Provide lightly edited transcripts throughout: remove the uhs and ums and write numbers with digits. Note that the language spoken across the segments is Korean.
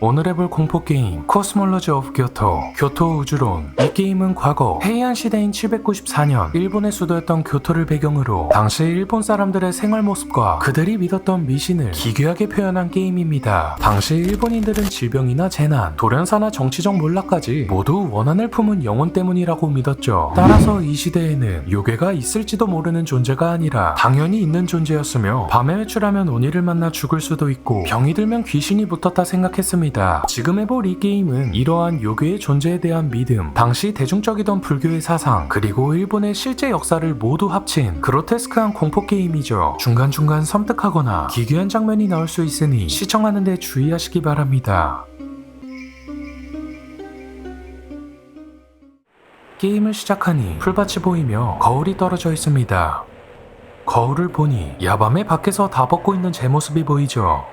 오늘 해볼 공포게임 코스몰로지 오브 교토 교토 우주론. 이 게임은 과거 헤이안 시대인 794년 일본의 수도였던 교토를 배경으로 당시 일본 사람들의 생활 모습과 그들이 믿었던 미신을 기괴하게 표현한 게임입니다. 당시 일본인들은 질병이나 재난, 돌연사나 정치적 몰락까지 모두 원한을 품은 영혼 때문이라고 믿었죠. 따라서 이 시대에는 요괴가 있을지도 모르는 존재가 아니라 당연히 있는 존재였으며 밤에 외출하면 오니를 만나 죽을 수도 있고 병이 들면 귀신이 붙었다 생각했습니다. 지금 해볼 이 게임은 이러한 요괴의 존재에 대한 믿음, 당시 대중적이던 불교의 사상, 그리고 일본의 실제 역사를 모두 합친 그로테스크한 공포 게임이죠. 중간중간 섬뜩하거나 기괴한 장면이 나올 수 있으니 시청하는 데 주의하시기 바랍니다. 게임을 시작하니 풀밭이 보이며 거울이 떨어져 있습니다. 거울을 보니 야밤에 밖에서 다 벗고 있는 제 모습이 보이죠.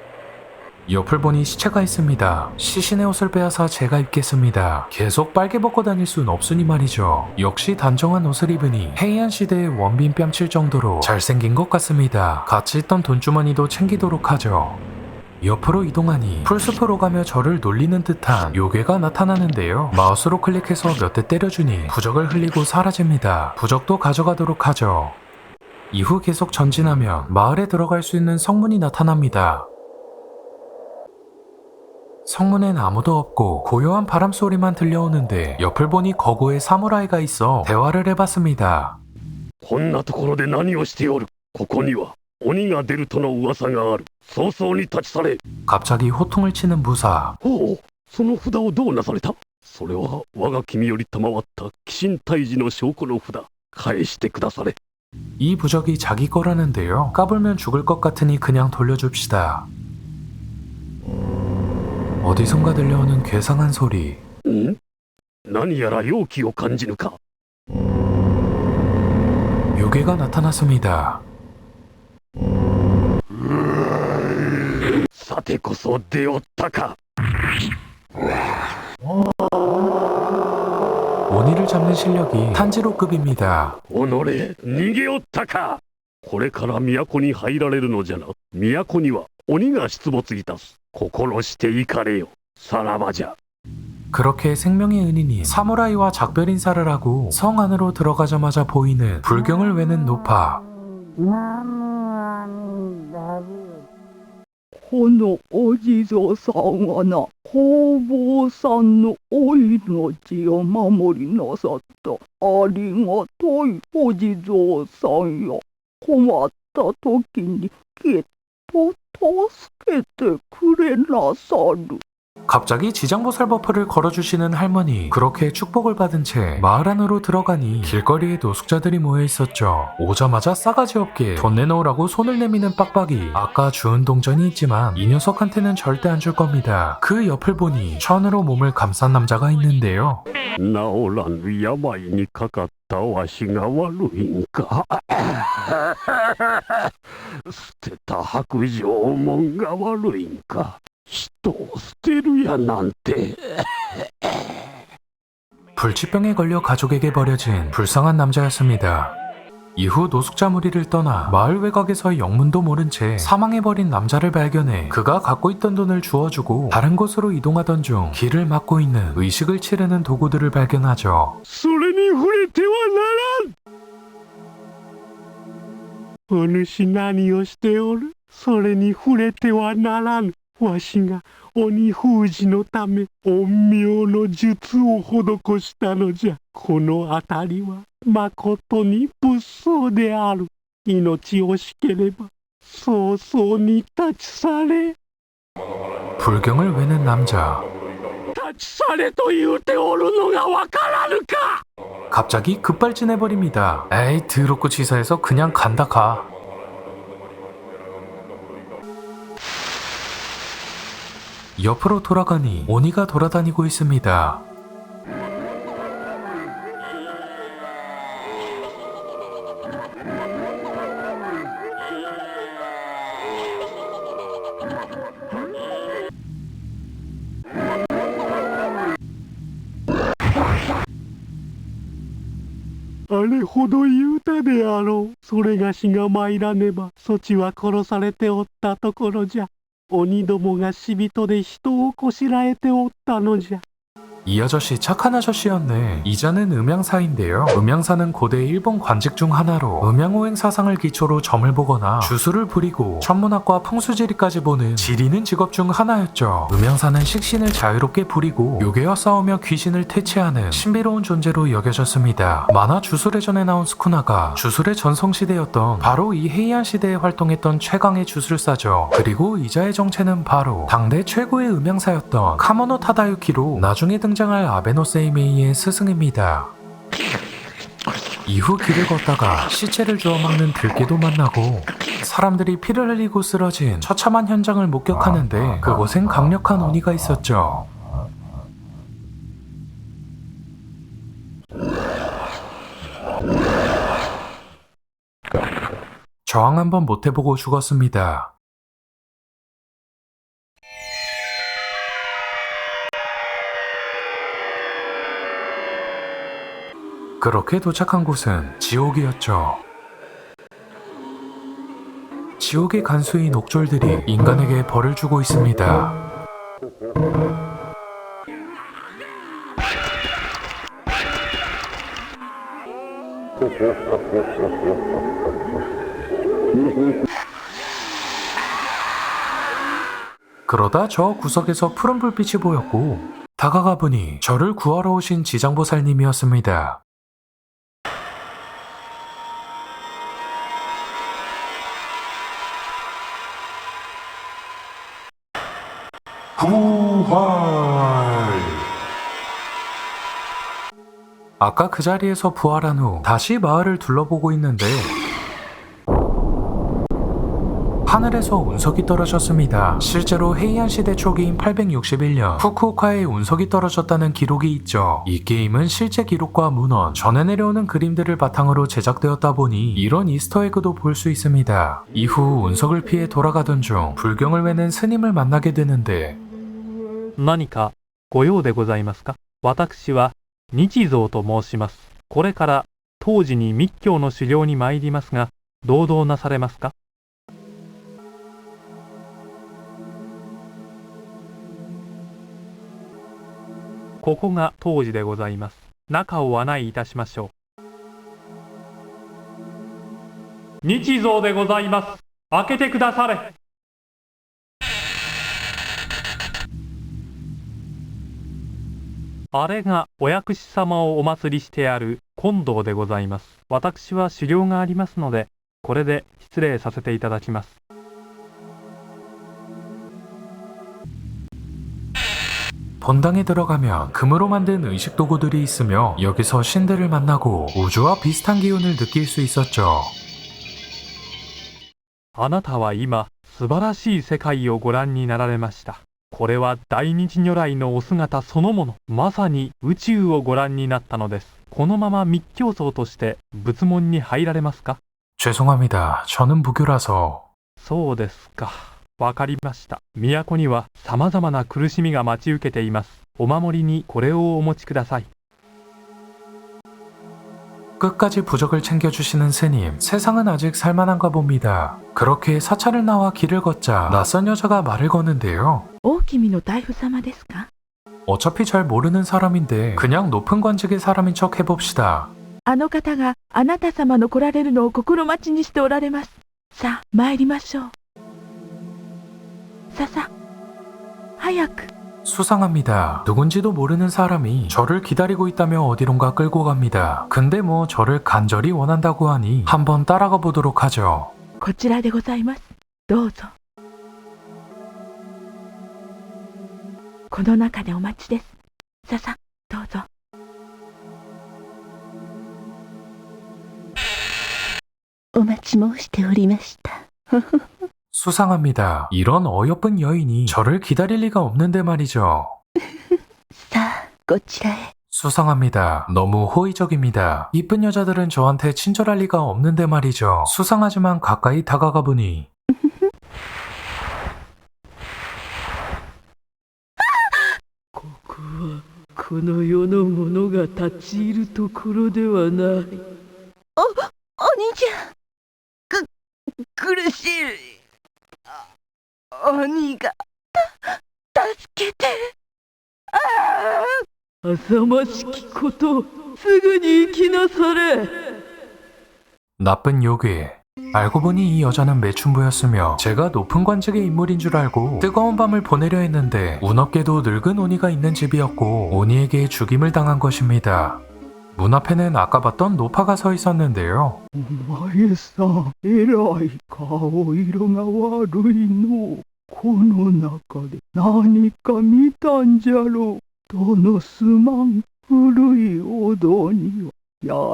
옆을 보니 시체가 있습니다. 시신의 옷을 빼앗아 제가 입겠습니다. 계속 빨개 벗고 다닐 순 없으니 말이죠. 역시 단정한 옷을 입으니 헤이안 시대의 원빈 뺨칠 정도로 잘생긴 것 같습니다. 같이 있던 돈주머니도 챙기도록 하죠. 옆으로 이동하니 풀숲으로 가며 저를 놀리는 듯한 요괴가 나타나는데요. 마우스로 클릭해서 몇 대 때려주니 부적을 흘리고 사라집니다. 부적도 가져가도록 하죠. 이후 계속 전진하면 마을에 들어갈 수 있는 성문이 나타납니다. 성문엔 아무도 없고 고요한 바람 소리만 들려오는데 옆을 보니 거구의 사무라이가 있어 대화를 해봤습니다. こんなところで何をしておる。ここには鬼が出るとの噂がある。早々に立ち去れ。 갑자기 호통을 치는 부사. おお、その札をどうなされた。それは我が君より賜った鬼神退治の証拠の札。返してくだされ。 이 부적이 자기 거라는데요. 까불면 죽을 것 같으니 그냥 돌려줍시다. 어디선가 들려오는 괴상한 소리. ん？何やら妖気を感じぬか。 요괴가 나타났습니다. さてこそ出おったか。 원희를 잡는 실력이 탄지로급입니다. おのれ、逃げおったか。これから都に入られるのじゃな。都には鬼が出没いたす。心していかれよ。さらばじゃ。 그렇게 생명의 은인이 사무라이와 작별 인사를 하고 성 안으로 들어가자마자 보이는 불경을 외는 노파. このお地蔵さんはな、弘法さんのお命を守りなさったありがたいお地蔵さんよ。困った時にきっと助けてくれなさる。 갑자기 지장보살 버프를 걸어주시는 할머니. 그렇게 축복을 받은 채 마을 안으로 들어가니 길거리에 노숙자들이 모여 있었죠. 오자마자 싸가지 없게 돈 내놓으라고 손을 내미는 빡빡이. 아까 주운 동전이 있지만 이 녀석한테는 절대 안 줄 겁니다. 그 옆을 보니 천으로 몸을 감싼 남자가 있는데요. 治らぬ病にかかったわしが悪いんか。捨てた白状門が悪いんか。人を捨てるやなんて。 불치병에 걸려 가족에게 버려진 불쌍한 남자였습니다. 이후 노숙자 무리를 떠나 마을 외곽에서 영문도 모른 채 사망해버린 남자를 발견해 그가 갖고 있던 돈을 주워주고 다른 곳으로 이동하던 중 길을 막고 있는 의식을 치르는 도구들을 발견하죠. それに触れてはならん。お主何をしておる。それに触れてはならん。わしが鬼封じのため陰陽の術を施したのじゃ。この辺りはまことに物騒である。命惜しければ早々に立ち去れ。 불경을 외는 남자. 立ち去れと言うておるのがわからぬか。 갑자기 급발진해버립니다. 에이 더럽고 치사해서 그냥 간다 가. 옆으로 돌아가니 오니가 돌아다니고 있습니다.あれほど言うたであろう。それがしが参らねば、そちは殺されておったところじゃ。鬼どもが死人で人をこしらえておったのじゃ。 이 아저씨 착한 아저씨였네. 이자는 음양사인데요. 음양사는 고대 일본 관직 중 하나로 음양오행 사상을 기초로 점을 보거나 주술을 부리고 천문학과 풍수지리까지 보는 지리는 직업 중 하나였죠. 음양사는 식신을 자유롭게 부리고 요괴와 싸우며 귀신을 퇴치하는 신비로운 존재로 여겨졌습니다. 만화 주술의 전에 나온 스쿠나가 주술의 전성시대였던 바로 이 헤이안 시대에 활동했던 최강의 주술사죠. 그리고 이자의 정체는 바로 당대 최고의 음양사였던 카모노 타다유키로 나중에 등장할 아베노 세이메이의 스승입니다. 이후 길을 걷다가 시체를 주워 먹는 들개도 만나고 사람들이 피를 흘리고 쓰러진 처참한 현장을 목격하는데 그곳엔 강력한 오니가 있었죠. 저항 한번 못해보고 죽었습니다. 그렇게 도착한 곳은 지옥이었죠. 지옥의 간수인 옥졸들이 인간에게 벌을 주고 있습니다. 그러다 저 구석에서 푸른 불빛이 보였고 다가가 보니 저를 구하러 오신 지장보살님이었습니다. 부활! 아까 그 자리에서 부활한 후 다시 마을을 둘러보고 있는데 하늘에서 운석이 떨어졌습니다. 실제로 헤이안 시대 초기인 861년 후쿠오카에 운석이 떨어졌다는 기록이 있죠. 이 게임은 실제 기록과 문헌, 전해 내려오는 그림들을 바탕으로 제작되었다 보니 이런 이스터에그도 볼 수 있습니다. 이후 운석을 피해 돌아가던 중 불경을 외는 스님을 만나게 되는데 何かご用でございますか？私は日蔵と申します。これから当時に密教の修行に参りますが、同道なされますか？ここが当時でございます。中を案内いたしましょう。日蔵でございます。開けてくだされ。あれがお薬師様をお祭りしてある金堂でございます。私は修行がありますので、これで失礼させていただきます。 본당에 들어가면 금으로 만든 의식 도구들이 있으며 여기서 신들을 만나고 우주와 비슷한 기운을 느낄 수 있었죠. あなたは今、素晴らしい世界をご覧になられました。これは大日如来のお姿そのもの。まさに宇宙をご覧になったのです。このまま密教僧として仏門に入られますか？ 죄송합니다. 저는 무교라서. そうですか。わかりました。都には様々な苦しみが待ち受けています。お守りにこれをお持ちください。 끝까지 부적을 챙겨주시는 스님, 세상은 아직 살만한가 봅니다. 그렇게 사찰을 나와 길을 걷자 낯선 여자가 말을 거는데요. 大君の大夫様ですか？ 어차피 잘 모르는 사람인데 그냥 높은 관직의 사람인 척 해봅시다. あの方があなた様の来られるのを心待ちにしておられます。さあ、参りましょう。ささ、早く。 수상합니다. 누군지도 모르는 사람이 저를 기다리고 있다며 어디론가 끌고 갑니다. 근데 뭐 저를 간절히 원한다고 하니 한번 따라가 보도록 하죠. こちらでございます。どうぞ。この中でお待ちです。ささ、どうぞ。お待ち申しておりました。 수상합니다. 이런 어여쁜 여인이 저를 기다릴 리가 없는데 말이죠. さあ、こちらへ。 수상합니다. 너무 호의적입니다. 이쁜 여자들은 저한테 친절할 리가 없는데 말이죠. 수상하지만 가까이 다가가 보니 ここはこの世の者が立ち入るところではない。お兄ちゃん。苦しい。兄が助けて。浅ましきこと、すぐに行きなされ。 나쁜 요괴. 알고 보니 이 여자는 매춘부였으며 제가 높은 관직의 인물인 줄 알고 뜨거운 밤을 보내려 했는데 운없게도 늙은 오니가 있는 집이었고 오니에게 죽임을 당한 것입니다. 문 앞에는 아까 봤던 노파가 서 있었는데요. お前さん、えらい顔色が悪いの。この中で何か見たんじゃろう。どのすまん古いお堂には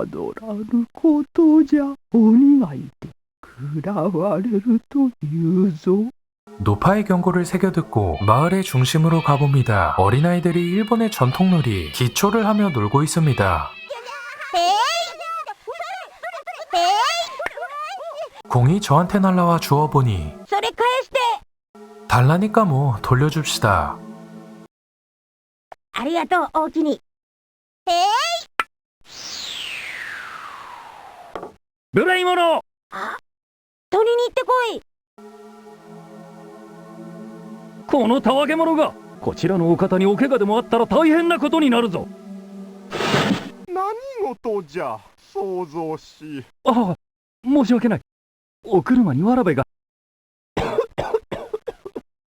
宿らぬことじゃ。鬼がいて食らわれるというぞ。 노파의 경고를 새겨듣고 마을의 중심으로 가봅니다. 어린아이들이 일본의 전통놀이 기초를 하며 놀고 있습니다. 공이 저한테 날라와 주워보니 달라니까 뭐 돌려줍시다. ありがとう、おおきに。無礼者。取りに行ってこい。このたわけ者がこちらのお方にお怪我でもあったら大変なことになるぞ。何事じゃ、想像し。ああ、申し訳ない。お車にわらべが。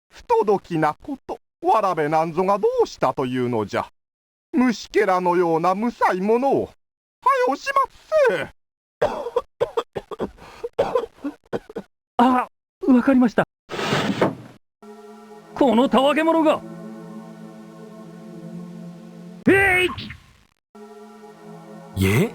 不届きなこと、わらべなんぞがどうしたというのじゃ。虫けらのようなむさいものを。はよしまっせ。ああ、わかりました。このたわけ者が。예?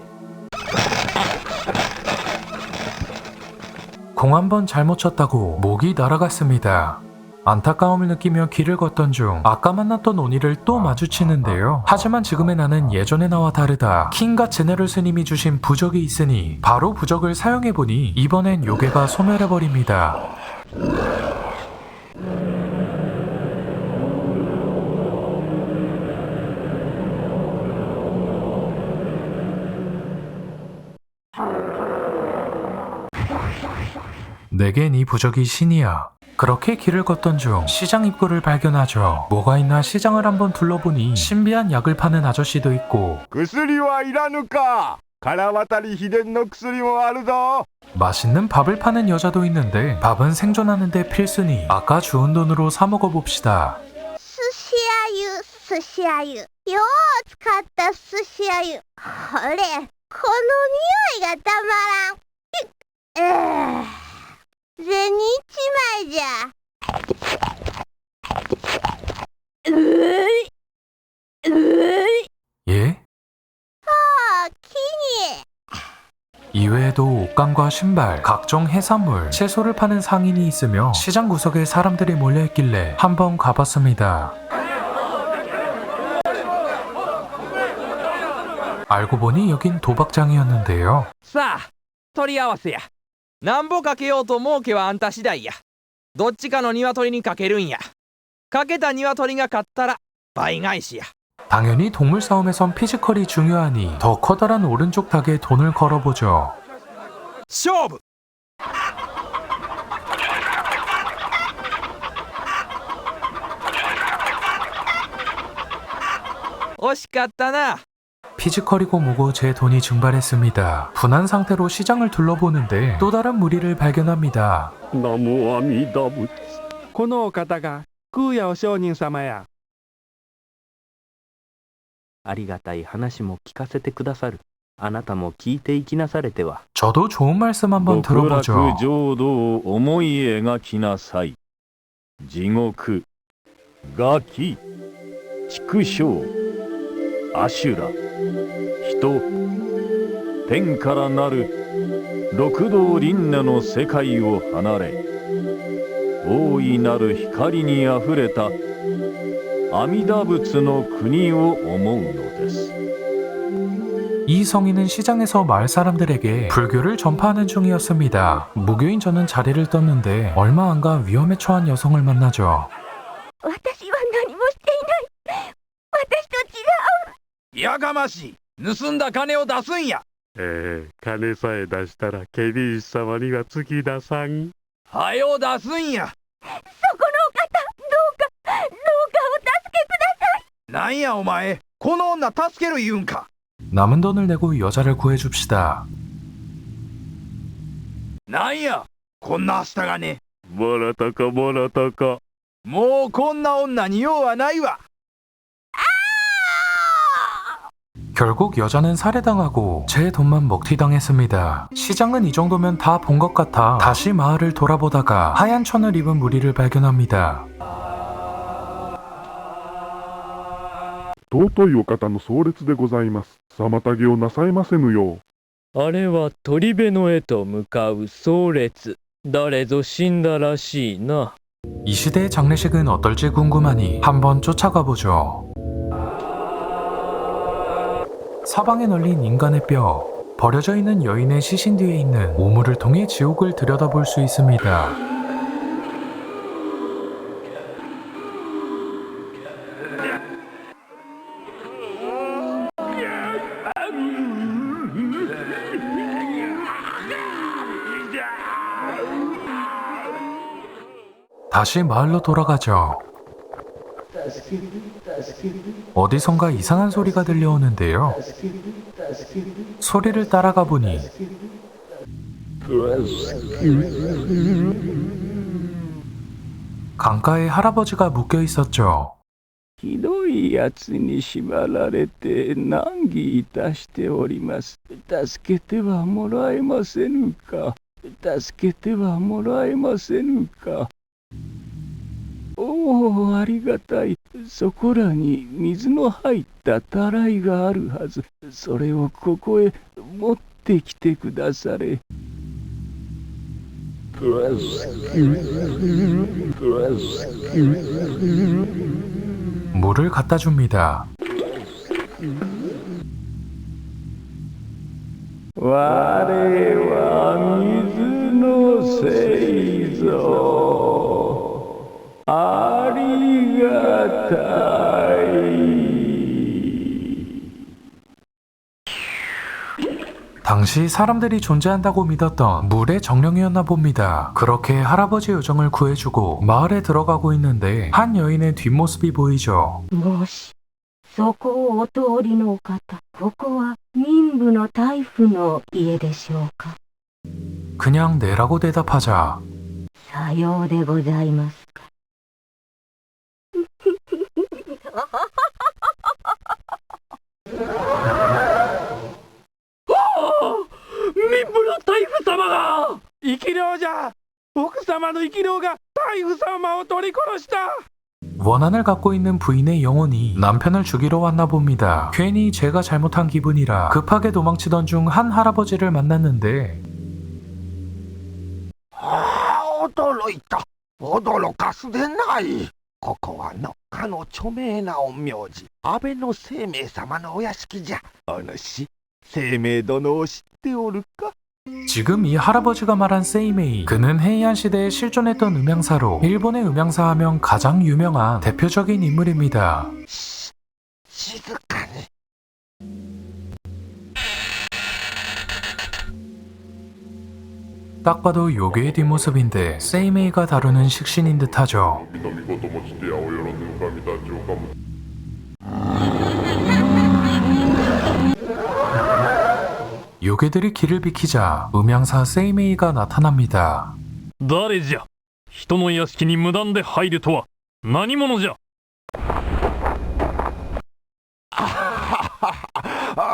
공 한 번 잘못 쳤다고 목이 날아갔습니다. 안타까움을 느끼며 길을 걷던 중 아까 만났던 오니를 또 마주치는데요. 하지만 지금의 나는 예전의 나와 다르다. 킹과 제네럴 스님이 주신 부적이 있으니 바로 부적을 사용해보니 이번엔 요괴가 소멸해버립니다. 내겐 이 부적이 신이야. 그렇게 길을 걷던 중 시장 입구를 발견하죠. 뭐가 있나 시장을 한번 둘러보니 신비한 약을 파는 아저씨도 있고 薬はいらぬか。空渡り秘伝の薬もあるぞ。 맛있는 밥을 파는 여자도 있는데 밥은 생존하는데 필수니 아까 주운 돈으로 사 먹어봅시다. 寿司あゆ、寿司あゆ。よう使った寿司あゆ。これ、この匂いがたまらん。銭一枚じゃ。예? 이외에도 옷감과 신발, 각종 해산물, 채소를 파는 상인이 있으며 시장 구석에 사람들이 몰려있길래 한번 가봤습니다. 알고 보니 여긴 도박장이었는데요. さあ取り合わせや。なんぼかけようと儲けはあんた次第や。どっちかの鶏にかけるんや。かけた鶏が勝ったら倍返しや。 당연히 동물 싸움에선 피지컬이 중요하니 더 커다란 오른쪽 닭에 돈을 걸어보죠. 勝負。惜しかったな。 피지컬이고 뭐고 제 돈이 증발했습니다. 분한 상태로 시장을 둘러보는데 또 다른 무리를 발견합니다. ナモ阿弥陀仏。このお方が空也お上人様や。ありがたい話も聞かせてくださる。あなたも聞いていきなされては。 저도 좋은 말씀 한번 極 들어보죠. 楽浄土を思い描きなさい。地獄、ガキ、畜生、アシュラ、人、天からなる六道輪廻の世界を離れ、大いなる光にあふれた阿弥陀仏の国を思うのです。 이 성인은 시장에서 마을 사람들에게 불교를 전파하는 중이었습니다. 무교인 저는 자리를 떴는데 얼마 안 가 위험에 처한 여성을 만나죠. 私は何もしていない。私と違う。やかましい。盗んだ金を出すんや。金さえ出したらケビン様には突き出さん。はよ出すんや。そこのなんやお前、この女助ける言うんか。 남은 돈을 내고 여자를 구해줍시다. なんや、こんな明日がね。もらたかもらたか。もうこんな女に用はないわ。 결국 여자는 살해당하고 제 돈만 먹튀당했습니다. 시장은 이 정도면 다 본 것 같아 다시 마을을 돌아보다가 하얀 천을 입은 무리를 발견합니다. 尊いお方の葬列でございます。妨げをなさいませぬよう。あれは鳥部野へと向かう葬列。誰ぞ死んだらしいな。 이 시대의 장례식은 어떨지 궁금하니 한번 쫓아가 보죠. 사방에 널린 인간의 뼈, 버려져 있는 여인의 시신 뒤에 있는 우물을 통해 지옥을 들여다볼 수 있습니다. 다시 마을로 돌아가죠. 어디선가 이상한 소리가 들려오는데요. 소리를 따라가 보니 강가에 할아버지가 묶여 있었죠. ひどいやつに縛られて難儀いたしております。助けてはもらえませぬか。助けてはもらえませぬか。おお、ありがたい。そこらに水の入ったたらいがあるはず。それをここへ持ってきてくだされ。 물을 갖다 줍니다. 我は水の聖像。ありがたい。 당시 사람들이 존재한다고 믿었던 물의 정령이었나 봅니다. 그렇게 할아버지 요정을 구해주고 마을에 들어가고 있는데 한 여인의 뒷모습이 보이죠. もしそこをお通りのお方、ここは民部の大夫の家でしょうか。 그냥 네라고 대답하자 さようでございますか。民部の大夫様が生き量じゃ。奥様の生き量が大夫様を取り殺した。 원한을 갖고 있는 부인의 영혼이 남편을 죽이러 왔나 봅니다. 괜히 제가 잘못한 기분이라 급하게 도망치던 중 한 할아버지를 만났는데 驚いた。驚かすでない。ここはかの著名な陰陽師安倍の生命様のお屋敷じゃ。お主生命殿を知っておるか。 지금 이 할아버지가 말한 세이메이, 그는 헤이안 시대에 실존했던 음향사로 일본의 음향사 하면 가장 유명한 대표적인 인물입니다. 静かに。 딱 봐도 요괴의 뒷모습인데 세이메이가 다루는 식신인 듯하죠. 요괴들이 길을 비키자 음향사 세이메이가 나타납니다. 誰じゃ。人の屋敷に無断で入るとは何者じゃ。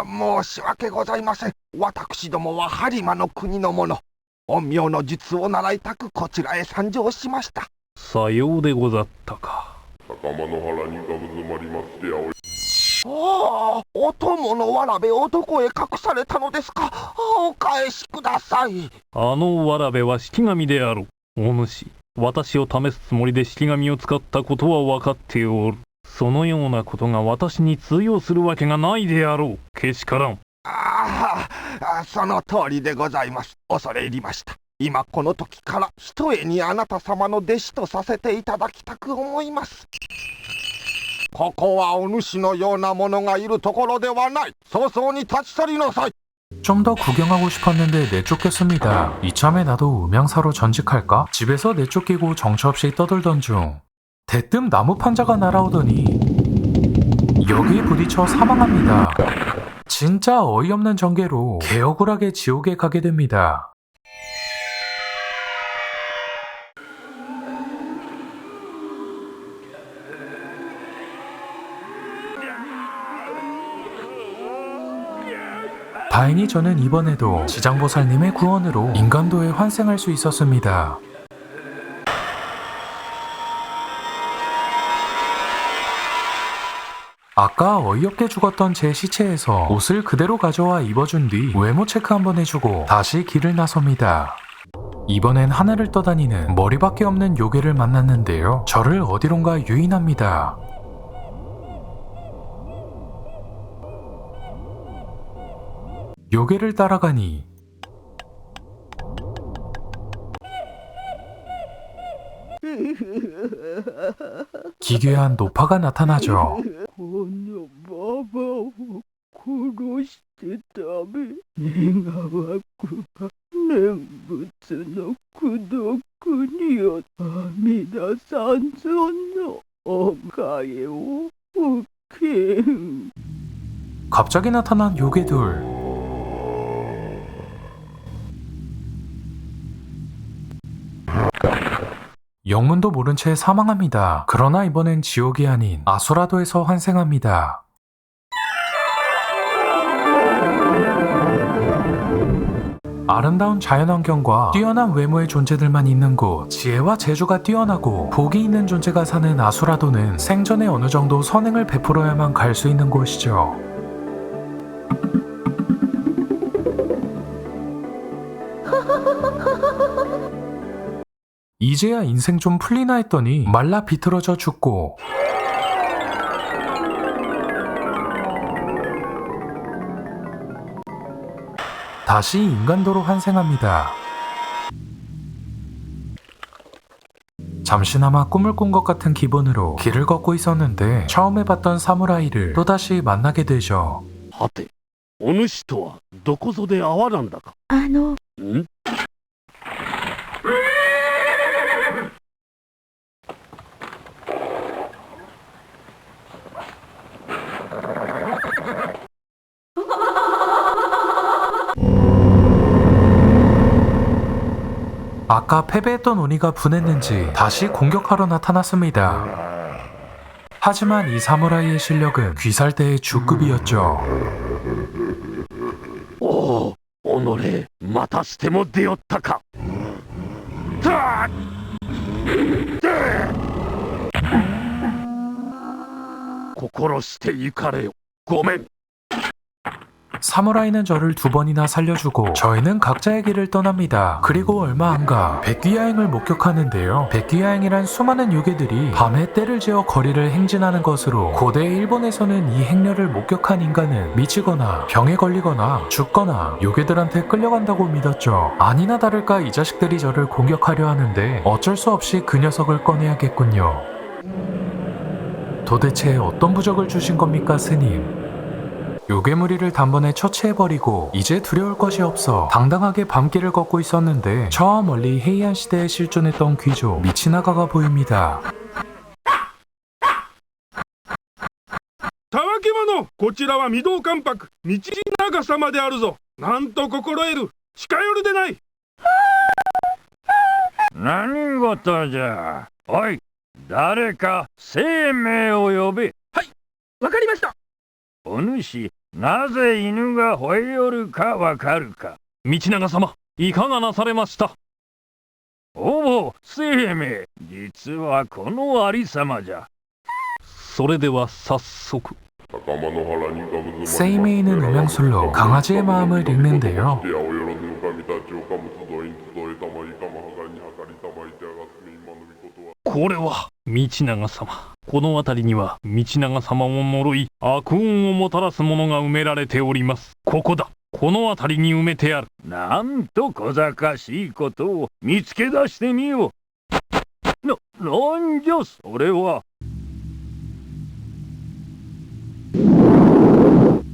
申し訳ございません。私どもは播磨の国の者。陰陽の術を習いたくこちらへ参上しました。さようでござったか。仲間の腹にがうずまりましており。 ああ、お供のわらべをどこへ隠されたのですか。お返しください。あのわらべは式神であろう。お主、私を試すつもりで式神を使ったことは分かっておる。そのようなことが私に通用するわけがないであろう。けしからん。ああ、その通りでございます。恐れ入りました。今この時からひとえにあなた様の弟子とさせていただきたく思います。 ここはお主のような者がいるところではない。早々に立ち去りなさい。 좀 더 구경하고 싶었는데 내쫓겼습니다. 이참에 나도 음향사로 전직할까? 집에서 내쫓기고 정처 없이 떠들던 중 대뜸 나무 판자가 날아오더니 여기에 부딪혀 사망합니다. 진짜 어이없는 전개로 개억울하게 지옥에 가게 됩니다. 다행히 저는 이번에도 지장보살님의 구원으로 인간도에 환생할 수 있었습니다. 아까 어이없게 죽었던 제 시체에서 옷을 그대로 가져와 입어준 뒤 외모 체크 한번 해주고 다시 길을 나섭니다. 이번엔 하늘을 떠다니는 머리밖에 없는 요괴를 만났는데요. 저를 어디론가 유인합니다. 요괴를 따라가니 기괴한 노파가 나타나죠. このババを殺して食べ願わくは念仏の功徳によ阿弥陀三尊のおかげを受けん。 갑자기 나타난 요괴들. 영문도 모른 채 사망합니다. 그러나 이번엔 지옥이 아닌 아수라도에서 환생합니다. 아름다운 자연환경과 뛰어난 외모의 존재들만 있는 곳, 지혜와 재주가 뛰어나고 복이 있는 존재가 사는 아수라도는 생전에 어느 정도 선행을 베풀어야만 갈 수 있는 곳이죠. 이제야 인생 좀 풀리나 했더니 말라 비틀어져 죽고 다시 인간도로 환생합니다. 잠시나마 꿈을 꾼 것 같은 기분으로 길을 걷고 있었는데 처음에 봤던 사무라이를 또다시 만나게 되죠. はて、お主とはどこぞで会わなんだか。ん？ 아까 패배했던 오니가 분했는지 다시 공격하러 나타났습니다. 하지만 이 사무라이의 실력은 귀살대의 주급이었죠. おお、己またしても出よったか。心して行かれよ。ごめん。 사무라이는 저를 2번이나 살려주고 저희는 각자의 길을 떠납니다. 그리고 얼마 안가 백귀야행을 목격하는데요. 백귀야행이란 수많은 요괴들이 밤에 떼를 지어 거리를 행진하는 것으로 고대 일본에서는 이 행렬을 목격한 인간은 미치거나 병에 걸리거나 죽거나 요괴들한테 끌려간다고 믿었죠. 아니나 다를까 이 자식들이 저를 공격하려 하는데 어쩔 수 없이 그 녀석을 꺼내야겠군요. 도대체 어떤 부적을 주신 겁니까, 스님? 요괴 무리를 단번에 처치해버리고 이제 두려울 것이 없어 당당하게 밤길을 걷고 있었는데 저 멀리 헤이안 시대에 실존했던 귀족 미치나가가 보입니다. たわけ者、こちらは御堂関白道長様であるぞ。なんと心得る。近寄るでない。何事じゃ。おい、誰か生命を呼べ。はい、わかりました。お主、なぜ犬が吠えよるかわかるか。道長様、いかがなされました？おお、生命、実はこのありさまじゃ。それでは早速。 세이메이는 음향술로 강아지의 마음을 읽는데요. これは道長様。この辺りには道長様を呪い悪運をもたらすものが埋められております。ここだ。この辺りに埋めてある。なんと小賢しいことを見つけ出してみよう。なんじゃそれは。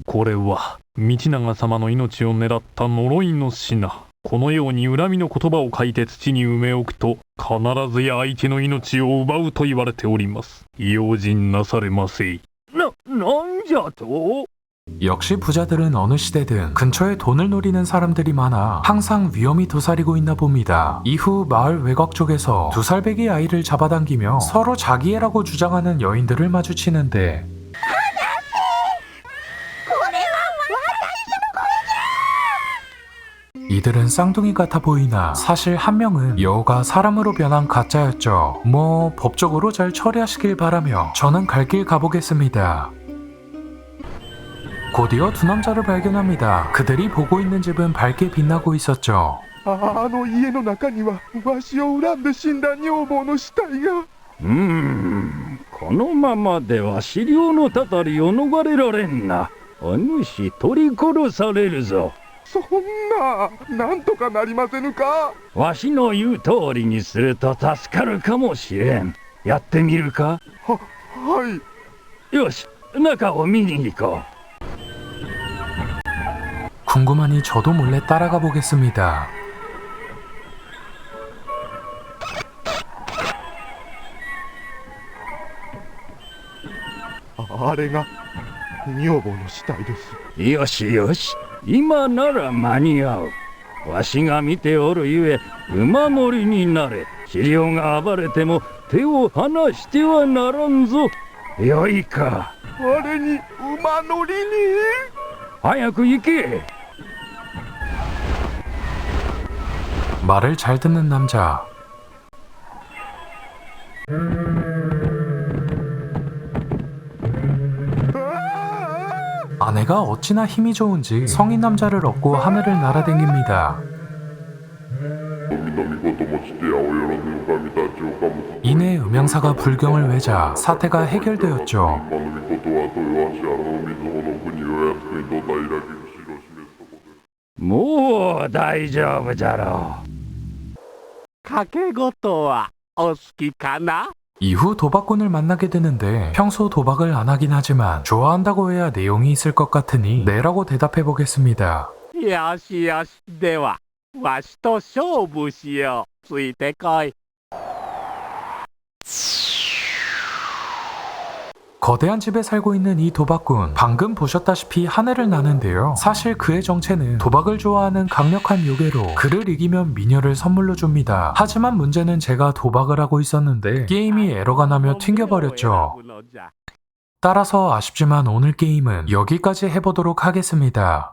これは道長様の命を狙った呪いの品。このように恨みの言葉を書いて土に埋め置くと必ずや相手の命を奪うと言われております。用心なされませ。ななんじゃと 역시 부자들은 어느 시대든 근처에 돈을 노리는 사람들이 많아 항상 위험이 도사리고 있나 봅니다. 이후 마을 외곽 쪽에서 2살배기 아이를 잡아당기며 서로 자기 애라고 주장하는 여인들을 마주치는데 이들은 쌍둥이 같아 보이나 사실 한 명은 여우가 사람으로 변한 가짜였죠. 뭐 법적으로 잘 처리하시길 바라며 저는 갈 길 가보겠습니다. 곧이어 두 남자를 발견합니다. 그들이 보고 있는 집은 밝게 빛나고 있었죠. あの家の中にはわしを恨んで死んだ女房の死体が。このままでは資料のたたりを逃れられんな。お主取り殺されるぞ。そんな、なんとかなりませぬか。わしの言う通りにすると助かるかもしれん。やってみるか。はい。よし、中を見に行こう。 궁금하니 저도 몰래 따라가 보겠습니다. あれが女房の死体です。よしよし、今なら間に合う。わしが見ておるゆえ馬乗りになれ。資料が暴れても手を離してはならんぞ。よいか。あれに馬乗りに。早く行け。 말을 잘 듣는 남자. 아내가 어찌나 힘이 좋은지 성인 남자를 업고 하늘을 날아댕깁니다. 이내 음향사가 불경을 외자 사태가 해결되었죠. もう大丈夫じゃろう。賭け事はお好きかな？ 이후 도박꾼을 만나게 되는데 평소 도박을 안 하긴 하지만 좋아한다고 해야 내용이 있을 것 같으니 네라고 대답해 보겠습니다. よしよし、ではわしと勝負しよう。ついてこい。 거대한 집에 살고 있는 이 도박꾼, 방금 보셨다시피 하늘을 나는데요. 사실 그의 정체는 도박을 좋아하는 강력한 요괴로 그를 이기면 미녀를 선물로 줍니다. 하지만 문제는 제가 도박을 하고 있었는데 게임이 에러가 나며 튕겨버렸죠. 따라서 아쉽지만 오늘 게임은 여기까지 해보도록 하겠습니다.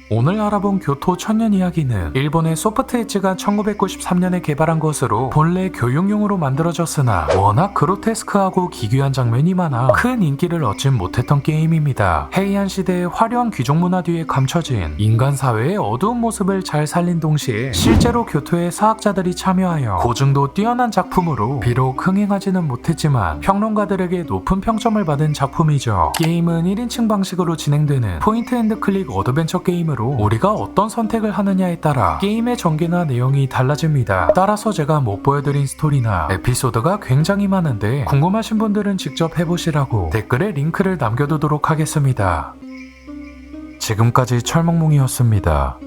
오늘 알아본 교토 천년 이야기는 일본의 소프트 엣지가 1993년에 개발한 것으로 본래 교육용으로 만들어졌으나 워낙 그로테스크하고 기괴한 장면이 많아 큰 인기를 얻진 못했던 게임입니다. 헤이안 시대의 화려한 귀족 문화 뒤에 감춰진 인간 사회의 어두운 모습을 잘 살린 동시에 실제로 교토의 사학자들이 참여하여 고증도 뛰어난 작품으로 비록 흥행하지는 못했지만 평론가들에게 높은 평점을 받은 작품이죠. 게임은 1인칭 방식으로 진행되는 포인트 앤드 클릭 어드벤처 게임으로 우리가 어떤 선택을 하느냐에 따라 게임의 전개나 내용이 달라집니다. 따라서 제가 못 보여드린 스토리나 에피소드가 굉장히 많은데 궁금하신 분들은 직접 해보시라고 댓글에 링크를 남겨두도록 하겠습니다. 지금까지 철몽몽이었습니다.